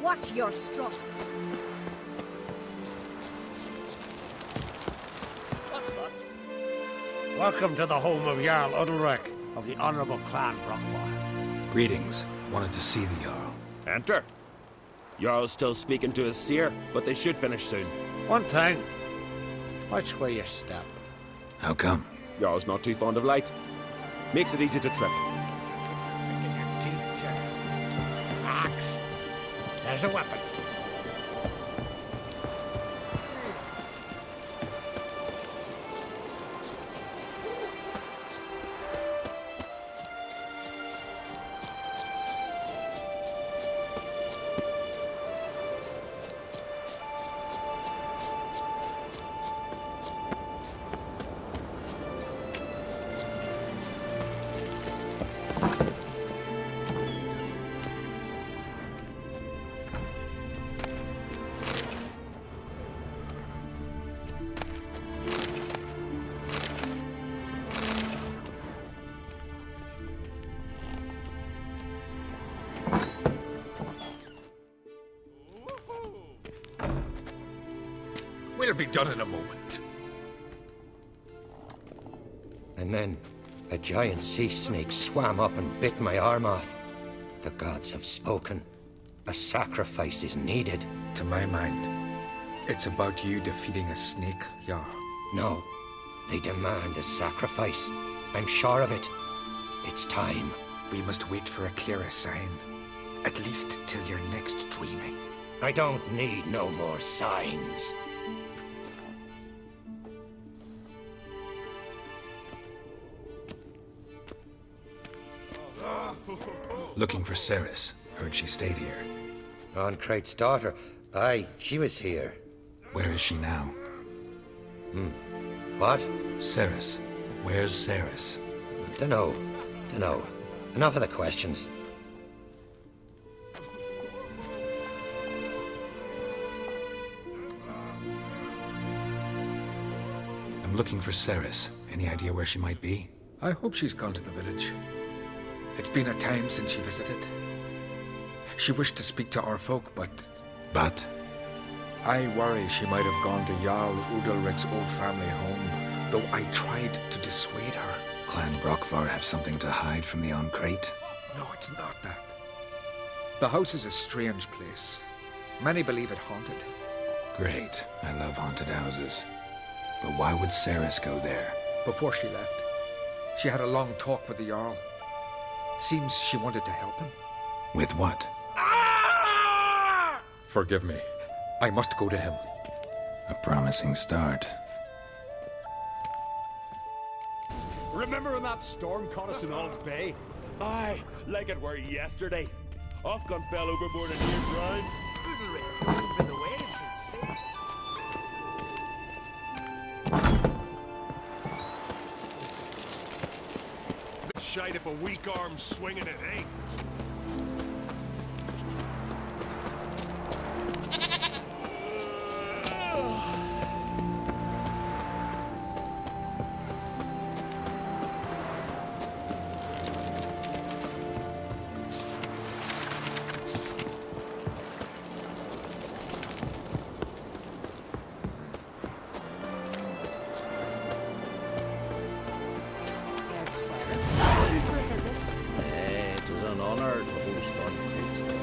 Watch your strut. What's that? Welcome to the home of Jarl Udalric of the Honourable Clan Brokvar. Greetings. Wanted to see the Jarl. Enter. Jarl's still speaking to his seer, but they should finish soon. One thing. Watch where you step. How come? Jarl's not too fond of light. Makes it easy to trip. Get your teeth checked. Axe. There's a weapon. We'll be done in a moment. And then a giant sea snake swam up and bit my arm off. The gods have spoken. A sacrifice is needed. To my mind, it's about you defeating a snake, Jarl. No, they demand a sacrifice. I'm sure of it. It's time. We must wait for a clearer sign. At least till your next dreaming. I don't need no more signs. Looking for Ceres. Heard she stayed here. On Crate's daughter. Aye, she was here. Where is she now? What? Ceres. Where's Ceres? Dunno. Enough of the questions. I'm looking for Ceres. Any idea where she might be? I hope she's gone to the village. It's been a time since she visited. She wished to speak to our folk, but... But? I worry she might have gone to Jarl Udalric's old family home, though I tried to dissuade her. Clan Brokvar have something to hide from the on Crate? No, it's not that. The house is a strange place. Many believe it haunted. Great. I love haunted houses. But why would Ceres go there? Before she left, she had a long talk with the Jarl. Seems she wanted to help him. With what? Forgive me. I must go to him. A promising start. Remember when that storm caught us in Ald's Bay? Aye, like it were yesterday. Ofcon fell overboard and near drowned. Udalric, moving the waves and sea. Shite if a weak arm's swinging it, eh? It was an honor to host on Crate's daughter.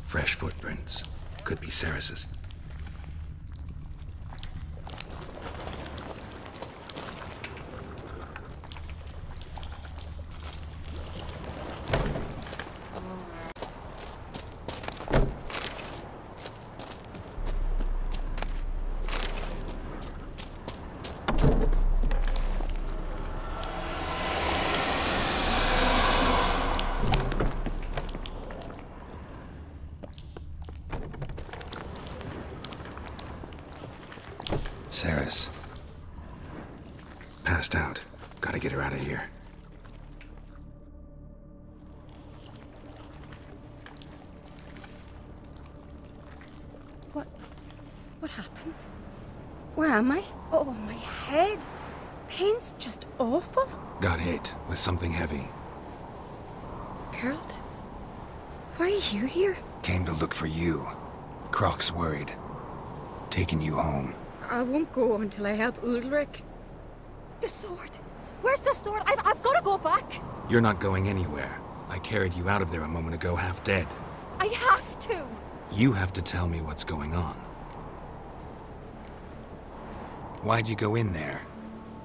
Fresh footprints. Could be Ceres's. happened? Where am I? Oh, my head. Pain's just awful. Got hit with something heavy. Geralt? Why are you here? Came to look for you. Croc's worried. Taking you home. I won't go until I help Ulrich. The sword! Where's the sword? I've got to go back! You're not going anywhere. I carried you out of there a moment ago half dead. I have to! You have to tell me what's going on. Why'd you go in there?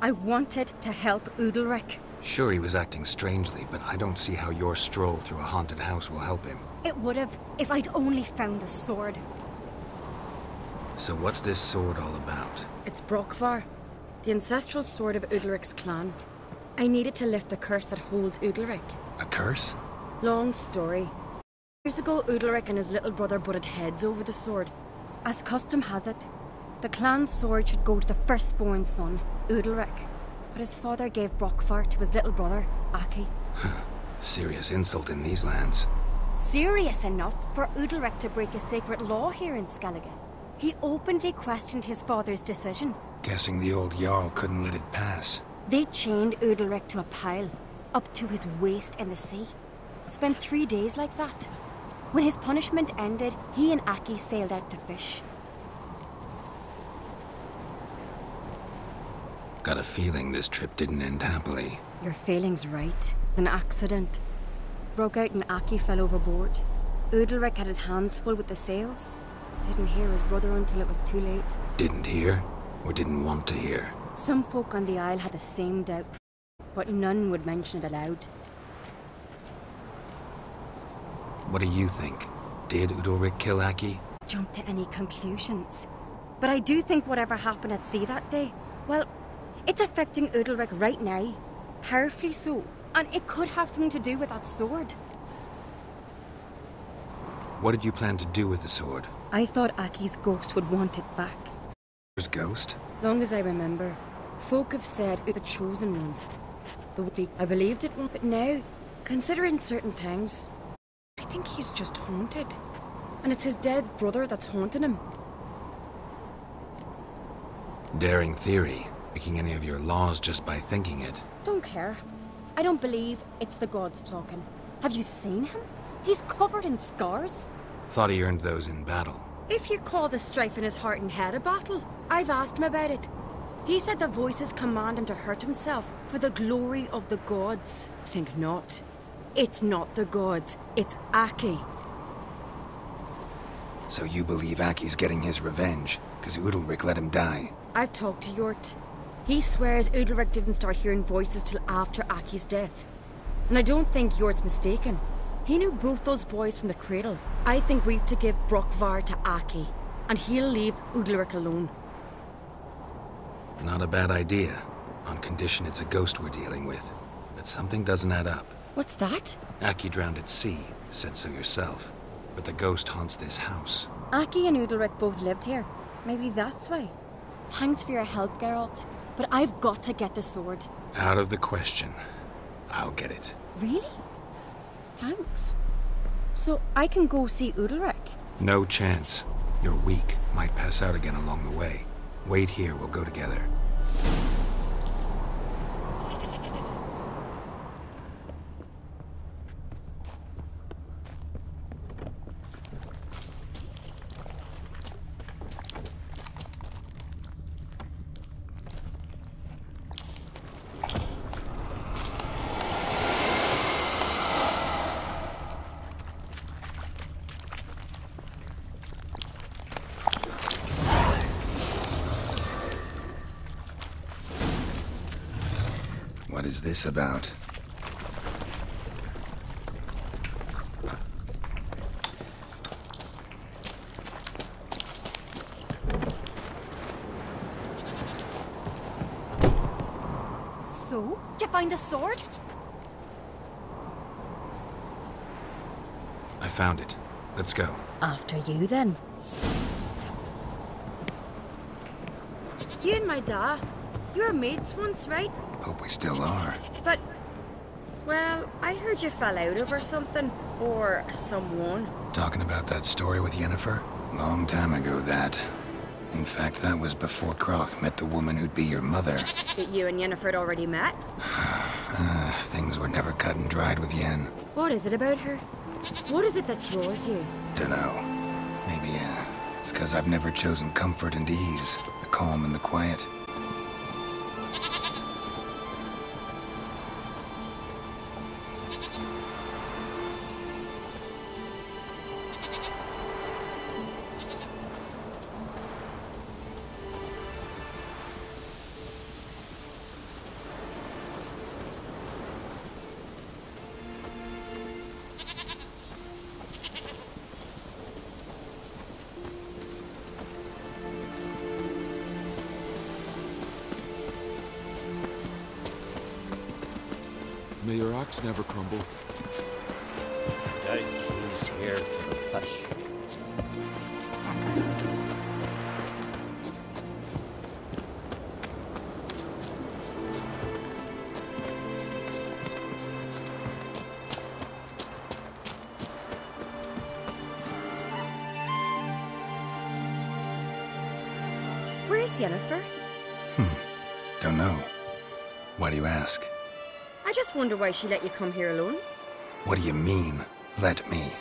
I wanted to help Ulrich. Sure, he was acting strangely, but I don't see how your stroll through a haunted house will help him. It would have, if I'd only found the sword. So what's this sword all about? It's Brokvar, the ancestral sword of Ulrich's clan. I needed to lift the curse that holds Ulrich. A curse? Long story. Years ago, Ulrich and his little brother butted heads over the sword. As custom has it, the clan's sword should go to the firstborn son, Ulrich. But his father gave Brokvar to his little brother, Aki. Serious insult in these lands. Serious enough for Ulrich to break a sacred law here in Skellige. He openly questioned his father's decision. Guessing the old Jarl couldn't let it pass. They chained Ulrich to a pile, up to his waist in the sea. Spent 3 days like that. When his punishment ended, he and Aki sailed out to fish. Got a feeling this trip didn't end happily. Your feeling's right. An accident. Broke out and Aki fell overboard. Ulrich had his hands full with the sails. Didn't hear his brother until it was too late. Didn't hear? Or didn't want to hear? Some folk on the Isle had the same doubt, but none would mention it aloud. What do you think? Did Ulrich kill Aki? Jump to any conclusions. But I do think whatever happened at sea that day, well, it's affecting Ulrich right now. Powerfully so. And it could have something to do with that sword. What did you plan to do with the sword? I thought Aki's ghost would want it back. His ghost? Long as I remember, folk have said it the chosen one. I believed it won't, but now, considering certain things, I think he's just haunted. And it's his dead brother that's haunting him. Daring theory. Breaking any of your laws just by thinking it. Don't care. I don't believe it's the gods talking. Have you seen him? He's covered in scars. Thought he earned those in battle. If you call the strife in his heart and head a battle, I've asked him about it. He said the voices command him to hurt himself for the glory of the gods. Think not. It's not the gods, it's Aki. So you believe Aki's getting his revenge, because Ulrich let him die? I've talked to Jort. He swears Ulrich didn't start hearing voices till after Aki's death. And I don't think Jort's mistaken. He knew both those boys from the cradle. I think we've to give Brokvar to Aki, and he'll leave Ulrich alone. Not a bad idea, on condition it's a ghost we're dealing with. But something doesn't add up. What's that? Aki drowned at sea, said so yourself. But the ghost haunts this house. Aki and Ulrich both lived here. Maybe that's why. Thanks for your help, Geralt. But I've got to get the sword. Out of the question. I'll get it. Really? Thanks. So I can go see Ulrich? No chance. You're weak. Might pass out again along the way. Wait here, we'll go together. What is this about? So? Did you find the sword? I found it. Let's go. After you, then. You and my dad, you were mates once, right? Hope we still are. But, well, I heard you fell out over something. Or someone. Talking about that story with Yennefer? Long time ago, that. In fact, that was before Croc met the woman who'd be your mother. That you and Yennefer had already met? Things were never cut and dried with Yen. What is it about her? What is it that draws you? Dunno. Maybe, it's because I've never chosen comfort and ease, the calm and the quiet. May your axe never crumble. He's here for the fish. Where's Yennefer? Don't know. Why do you ask? I just wonder why she let you come here alone. What do you mean, let me?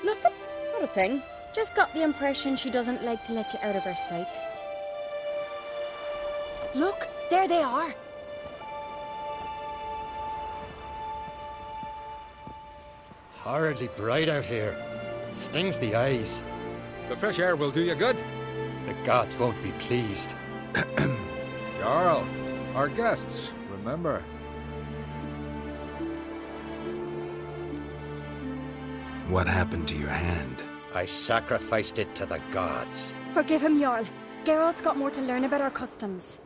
Nothing. Not a thing. Just got the impression she doesn't like to let you out of her sight. Look, there they are. Horridly bright out here. Stings the eyes. The fresh air will do you good. The gods won't be pleased. Jarl, our guests, remember. What happened to your hand? I sacrificed it to the gods. Forgive him, Jarl. Geralt's got more to learn about our customs.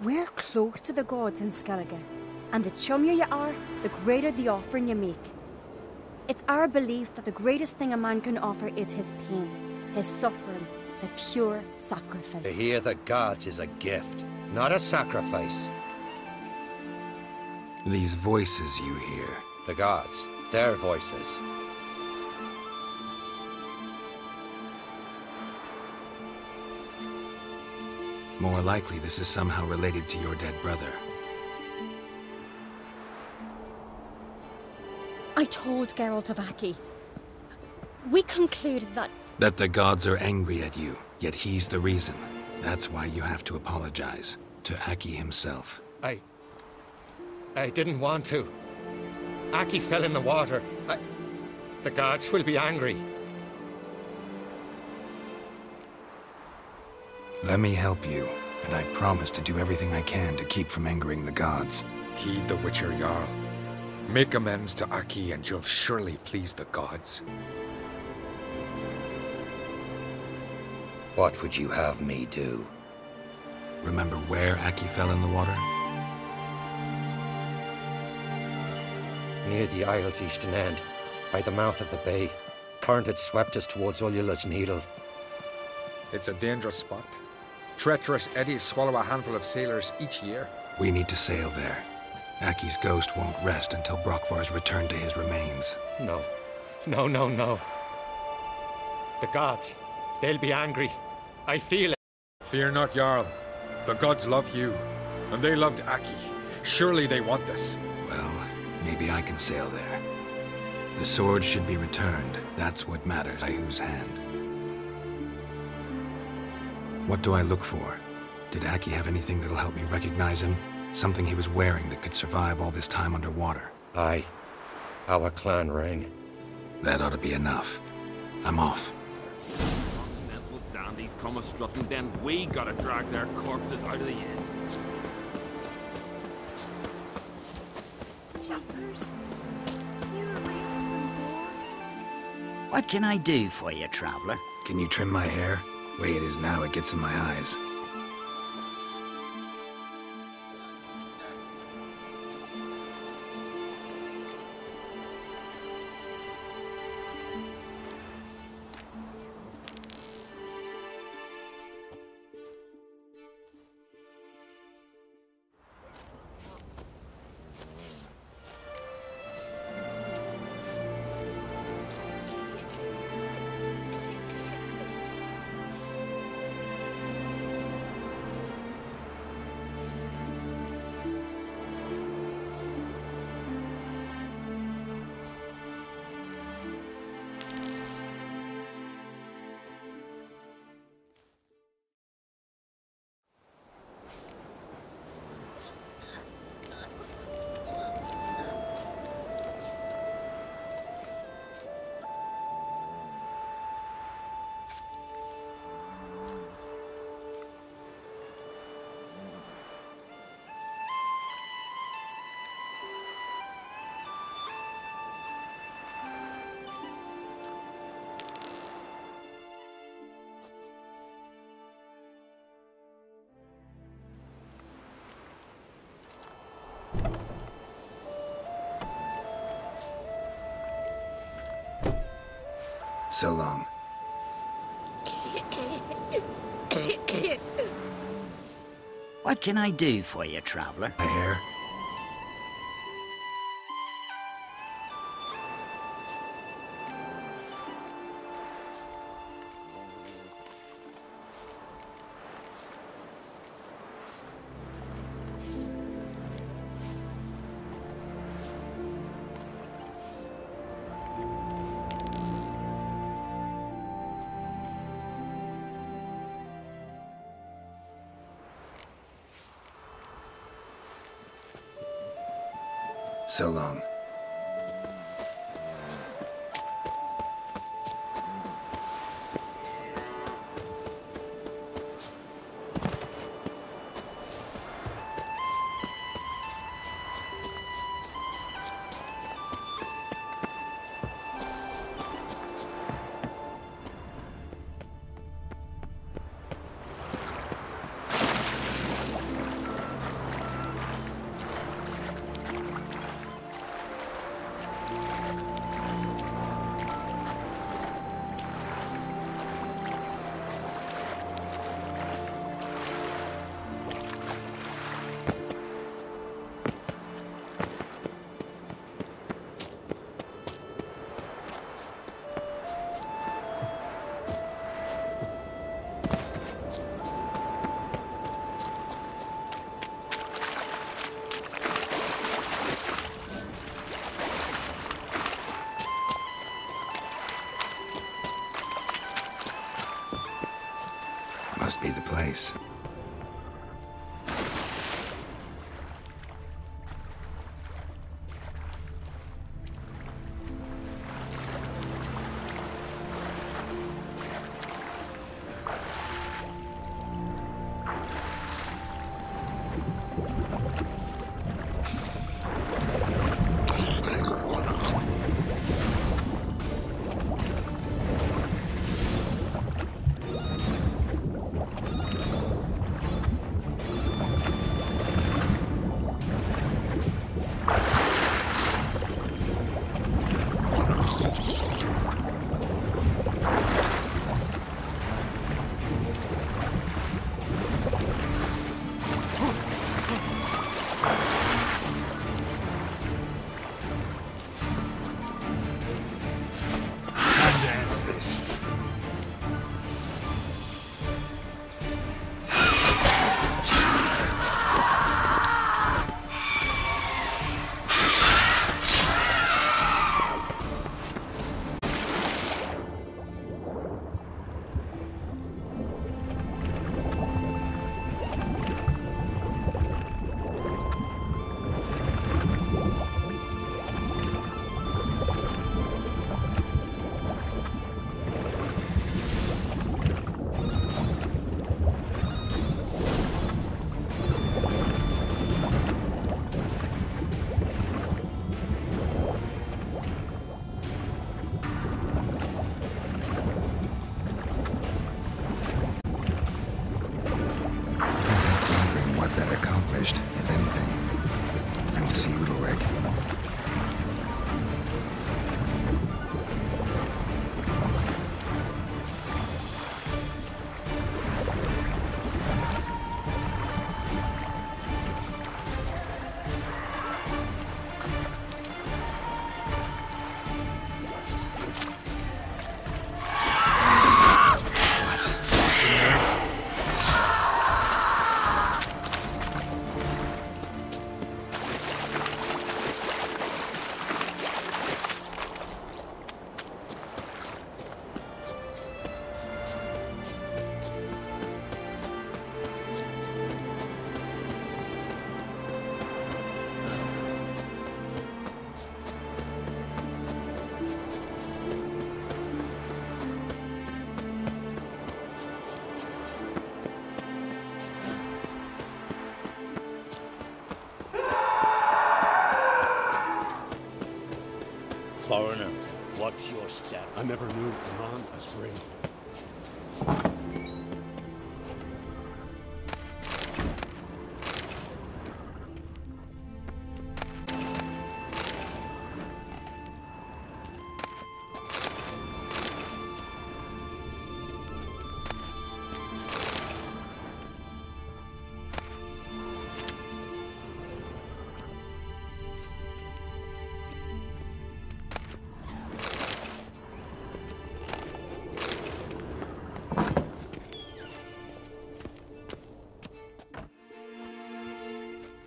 We're close to the gods in Skellige, and the chummier you are, the greater the offering you make. It's our belief that the greatest thing a man can offer is his pain, his suffering, the pure sacrifice. To hear the gods is a gift, not a sacrifice. These voices you hear. The gods, their voices. More likely, this is somehow related to your dead brother. I told Geralt of Aki. We concluded that... That the gods are angry at you, yet he's the reason. That's why you have to apologize. To Aki himself. I didn't want to. Aki fell in the water. The gods will be angry. Let me help you, and I promise to do everything I can to keep from angering the gods. Heed the Witcher Jarl. Make amends to Aki and you'll surely please the gods. What would you have me do? Remember where Aki fell in the water? Near the isle's eastern end, by the mouth of the bay. Current had swept us towards Ullula's Needle. It's a dangerous spot. Treacherous eddies swallow a handful of sailors each year. We need to sail there. Aki's ghost won't rest until Brokvar's returned to his remains. No. No. The gods, they'll be angry. I feel it. Fear not, Jarl. The gods love you, and they loved Aki. Surely they want this. Well, maybe I can sail there. The sword should be returned. That's what matters, by whose hand. What do I look for? Did Aki have anything that'll help me recognize him? Something he was wearing that could survive all this time underwater? Aye. Our clan ring. That ought to be enough. I'm off. Mental dandies come a strutting, then we gotta drag their corpses out of the inn. Jumpers, you're welcome aboard. What can I do for you, traveler? Can you trim my hair? The way it is now, it gets in my eyes. So long. What can I do for you, traveler? My hair? So long. Must be the place. If anything, I'm to see Udalric. Foreigner, what's your step? I never knew Iran as brave.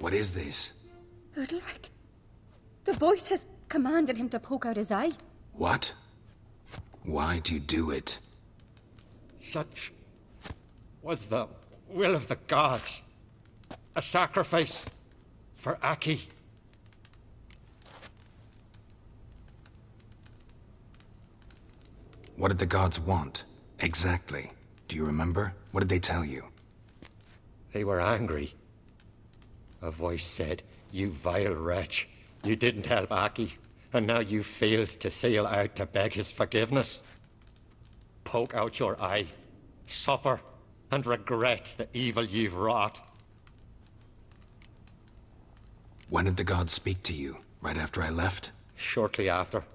What is this? Udalric. The voice has commanded him to poke out his eye. What? Why do you do it? Such was the will of the gods. A sacrifice for Aki. What did the gods want? Exactly. Do you remember? What did they tell you? They were angry. A voice said, "You vile wretch. You didn't help Aki, and now you failed to sail out to beg his forgiveness. Poke out your eye, suffer, and regret the evil you've wrought." When did the gods speak to you? Right after I left? Shortly after.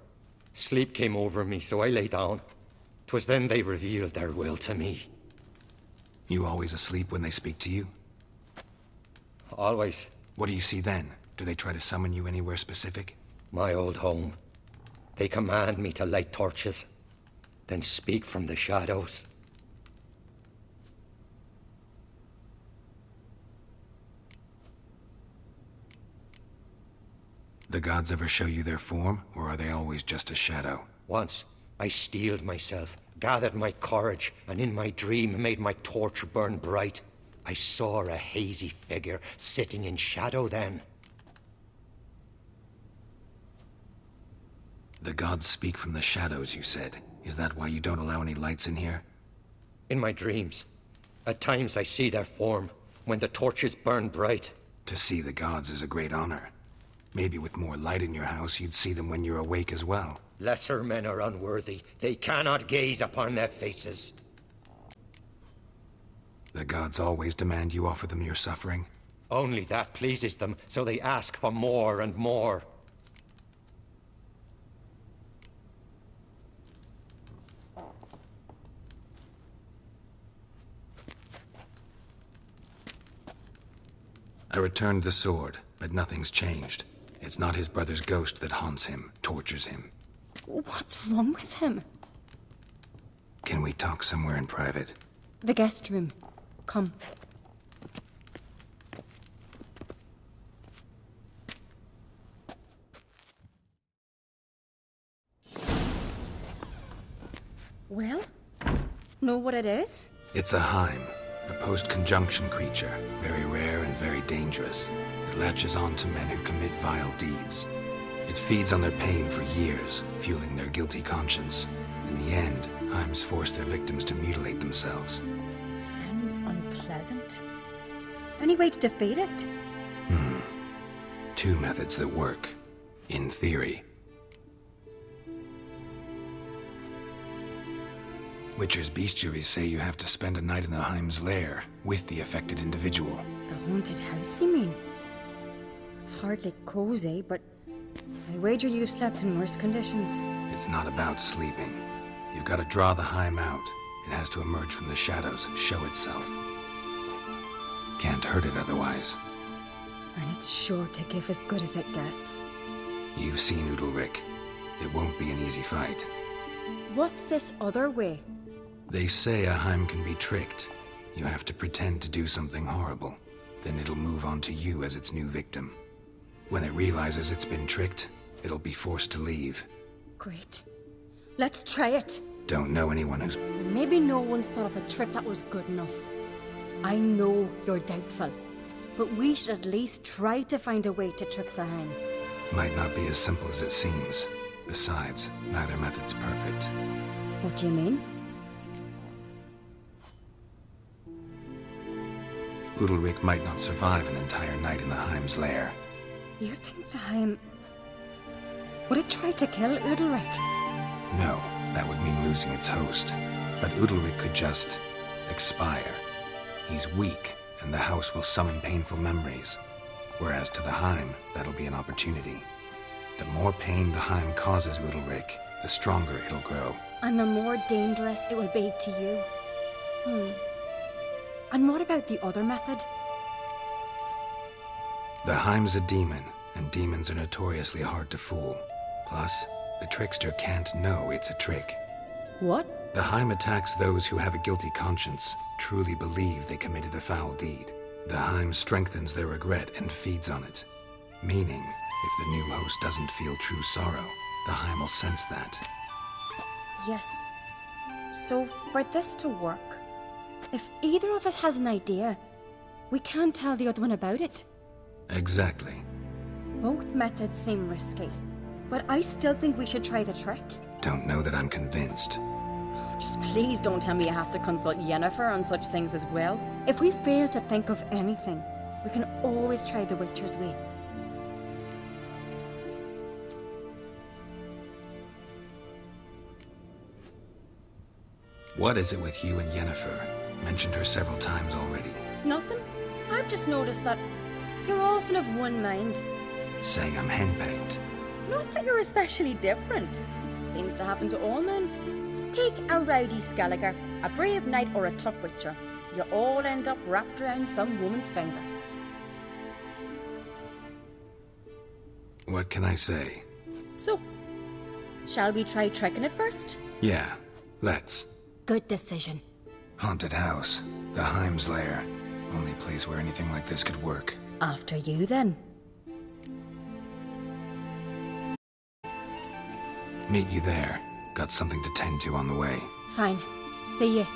Sleep came over me, so I lay down. 'Twas then they revealed their will to me. You always asleep when they speak to you? Always. What do you see then? Do they try to summon you anywhere specific? My old home. They command me to light torches, then speak from the shadows. The gods ever show you their form, or are they always just a shadow? Once, I steeled myself, gathered my courage, and in my dream made my torch burn bright. I saw a hazy figure sitting in shadow then. The gods speak from the shadows, you said. Is that why you don't allow any lights in here? In my dreams. At times I see their form, when the torches burn bright. To see the gods is a great honor. Maybe with more light in your house, you'd see them when you're awake as well. Lesser men are unworthy. They cannot gaze upon their faces. The gods always demand you offer them your suffering? Only that pleases them, so they ask for more and more. I returned the sword, but nothing's changed. It's not his brother's ghost that haunts him, tortures him. What's wrong with him? Can we talk somewhere in private? The guest room. Come. Well? Know what it is? It's a Heim, a post-conjunction creature, very rare and very dangerous. It latches on to men who commit vile deeds. It feeds on their pain for years, fueling their guilty conscience. In the end, Heims force their victims to mutilate themselves. Sounds unpleasant. Any way to defeat it? Two methods that work. In theory. Witcher's bestiaries say you have to spend a night in the Heim's lair, with the affected individual. The haunted house, you mean? It's hardly cozy, but I wager you've slept in worse conditions. It's not about sleeping. You've got to draw the Heim out. It has to emerge from the shadows, show itself. Can't hurt it otherwise. And it's sure to give as good as it gets. You've seen Udalric. It won't be an easy fight. What's this other way? They say a Heim can be tricked. You have to pretend to do something horrible. Then it'll move on to you as its new victim. When it realizes it's been tricked, it'll be forced to leave. Great. Let's try it. Don't know anyone who's... Maybe no one's thought up a trick that was good enough. I know you're doubtful, but we should at least try to find a way to trick the Heim. Might not be as simple as it seems. Besides, neither method's perfect. What do you mean? Udalric might not survive an entire night in the Heim's lair. You think the Heim... Would it try to kill Udalric? No, that would mean losing its host. But Udalric could just... expire. He's weak, and the house will summon painful memories. Whereas to the Heim, that'll be an opportunity. The more pain the Heim causes Udalric, the stronger it'll grow. And the more dangerous it will be to you. And what about the other method? The Heim's a demon, and demons are notoriously hard to fool. Plus, the trickster can't know it's a trick. What? The Heim attacks those who have a guilty conscience, truly believe they committed a foul deed. The Heim strengthens their regret and feeds on it. Meaning, if the new host doesn't feel true sorrow, the Heim will sense that. Yes. So, for this to work, if either of us has an idea, we can't tell the other one about it. Exactly. Both methods seem risky, but I still think we should try the trick. Don't know that I'm convinced. Just please don't tell me you have to consult Yennefer on such things as well. If we fail to think of anything, we can always try the Witcher's way. What is it with you and Yennefer? Mentioned her several times already. Nothing. I've just noticed that you're often of one mind. Saying I'm henpecked. Not that you're especially different. Seems to happen to all men. Take a rowdy Skelliger, a brave knight or a tough witcher. You all end up wrapped around some woman's finger. What can I say? So, shall we try tricking it first? Yeah, let's. Good decision. Haunted house. The Heim's lair. Only place where anything like this could work. After you, then. Meet you there. Got something to tend to on the way. Fine. See you.